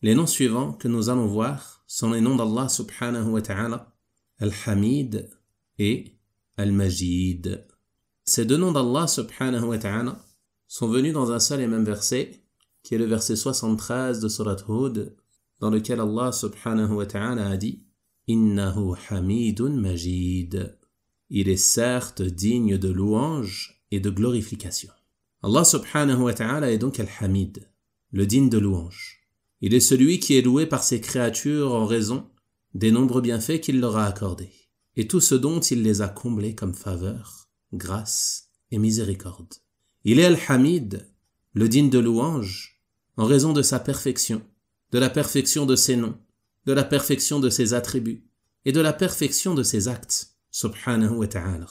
Les noms suivants que nous allons voir sont les noms d'Allah subhanahu wa ta'ala, Al-Hamid et Al-Majid. Ces deux noms d'Allah subhanahu wa ta'ala sont venus dans un seul et même verset, qui est le verset 73 de Surat Hud, dans lequel Allah subhanahu wa ta'ala a dit « Innahu hamidun majid » Il est certes digne de louange et de glorification. Allah subhanahu wa ta'ala est donc Al-Hamid, le digne de louange. Il est celui qui est loué par ses créatures en raison des nombreux bienfaits qu'il leur a accordés, et tout ce dont il les a comblés comme faveur, grâce et miséricorde. Il est Al-Hamid, le digne de louange, en raison de sa perfection, de la perfection de ses noms, de la perfection de ses attributs, et de la perfection de ses actes, subhanahu wa ta'ala.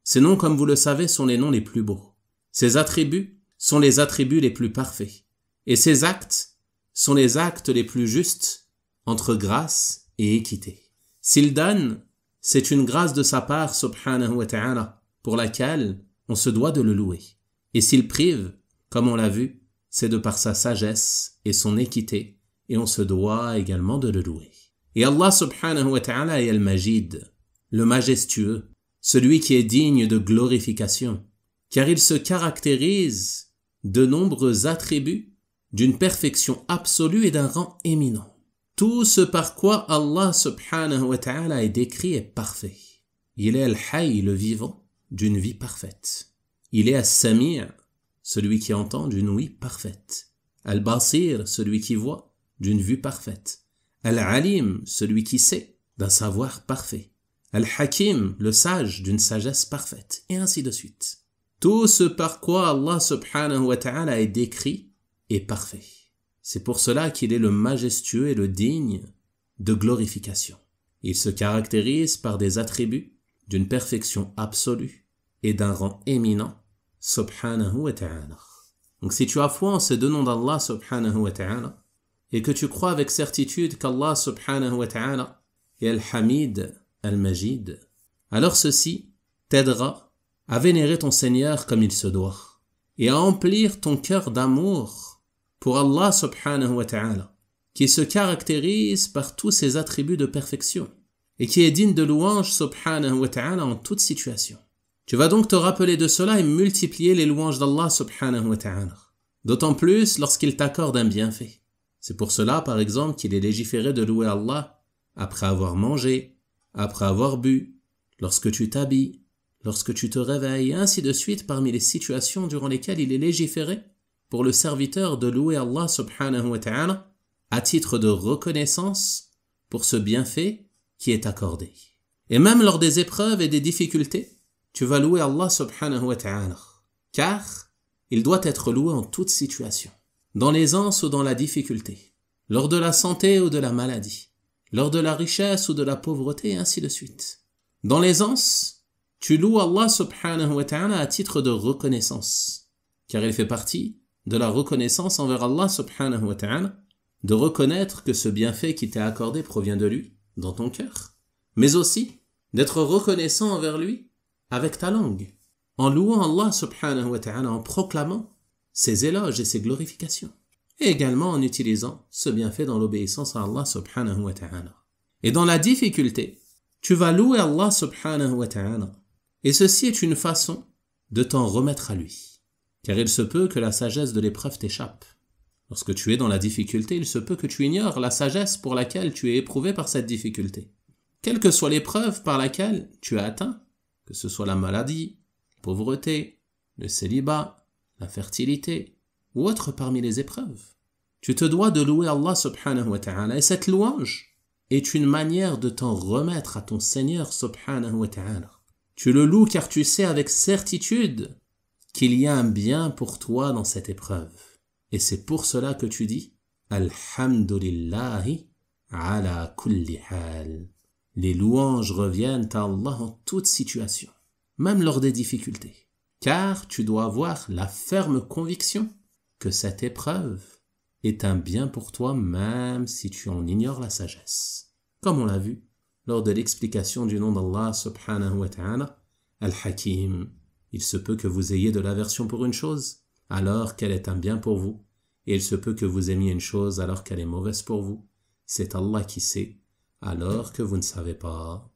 Ces noms, comme vous le savez, sont les noms les plus beaux. Ses attributs sont les attributs les plus parfaits. Et ses actes sont les actes les plus justes entre grâce et équité. S'il donne, c'est une grâce de sa part, subhanahu wa ta'ala, pour laquelle on se doit de le louer. Et s'il prive, comme on l'a vu, c'est de par sa sagesse et son équité, et on se doit également de le louer. Et Allah subhanahu wa ta'ala est Al-Majid, le majestueux, celui qui est digne de glorification, car il se caractérise de nombreux attributs d'une perfection absolue et d'un rang éminent. Tout ce par quoi Allah subhanahu wa ta'ala est décrit est parfait. Il est Al-Hayy, le vivant, d'une vie parfaite. Il est As-Sami', celui qui entend d'une ouïe parfaite. Al-Basir, celui qui voit, d'une vue parfaite. Al-Alim, celui qui sait, d'un savoir parfait. Al-Hakim, le sage, d'une sagesse parfaite, et ainsi de suite. Tout ce par quoi Allah subhanahu wa ta'ala est décrit est parfait. C'est pour cela qu'il est le majestueux et le digne de glorification. Il se caractérise par des attributs d'une perfection absolue et d'un rang éminent, subhanahu wa ta'ala. Donc si tu as foi en ces deux noms d'Allah subhanahu wa ta'ala, et que tu crois avec certitude qu'Allah subhanahu wa ta'ala est Al-Hamid, Al-Majid, alors ceci t'aidera à vénérer ton Seigneur comme il se doit, et à emplir ton cœur d'amour pour Allah subhanahu wa ta'ala, qui se caractérise par tous ses attributs de perfection, et qui est digne de louange subhanahu wa ta'ala en toute situation. Tu vas donc te rappeler de cela et multiplier les louanges d'Allah subhanahu wa ta'ala, d'autant plus lorsqu'il t'accorde un bienfait. C'est pour cela, par exemple, qu'il est légiféré de louer Allah après avoir mangé, après avoir bu, lorsque tu t'habilles, lorsque tu te réveilles, et ainsi de suite parmi les situations durant lesquelles il est légiféré pour le serviteur de louer Allah subhanahu wa ta'ala à titre de reconnaissance pour ce bienfait qui est accordé. Et même lors des épreuves et des difficultés, tu vas louer Allah subhanahu wa ta'ala, car il doit être loué en toute situation, dans l'aisance ou dans la difficulté, lors de la santé ou de la maladie, lors de la richesse ou de la pauvreté, et ainsi de suite. Dans l'aisance, tu loues Allah subhanahu wa ta'ala à titre de reconnaissance, car il fait partie de la reconnaissance envers Allah subhanahu wa ta'ala, de reconnaître que ce bienfait qui t'est accordé provient de lui, dans ton cœur, mais aussi d'être reconnaissant envers lui avec ta langue, en louant Allah subhanahu wa ta'ala, en proclamant ses éloges et ses glorifications, et également en utilisant ce bienfait dans l'obéissance à Allah subhanahu wa ta'ala. Et dans la difficulté, tu vas louer Allah subhanahu wa ta'ala, et ceci est une façon de t'en remettre à lui, car il se peut que la sagesse de l'épreuve t'échappe. Lorsque tu es dans la difficulté, il se peut que tu ignores la sagesse pour laquelle tu es éprouvé par cette difficulté. Quelle que soit l'épreuve par laquelle tu es atteint, que ce soit la maladie, la pauvreté, le célibat, la fertilité, ou autre parmi les épreuves, tu te dois de louer Allah subhanahu wa ta'ala, et cette louange est une manière de t'en remettre à ton Seigneur subhanahu wa ta'ala. Tu le loues car tu sais avec certitude qu'il y a un bien pour toi dans cette épreuve. Et c'est pour cela que tu dis Alhamdulillahi ala kulli hal. Les louanges reviennent à Allah en toute situation, même lors des difficultés. Car tu dois avoir la ferme conviction que cette épreuve est un bien pour toi, même si tu en ignores la sagesse. Comme on l'a vu lors de l'explication du nom d'Allah subhanahu wa ta'ala, Al-Hakim. Il se peut que vous ayez de l'aversion pour une chose, alors qu'elle est un bien pour vous, Et il se peut que vous aimiez une chose alors qu'elle est mauvaise pour vous. C'est Allah qui sait, alors que vous ne savez pas.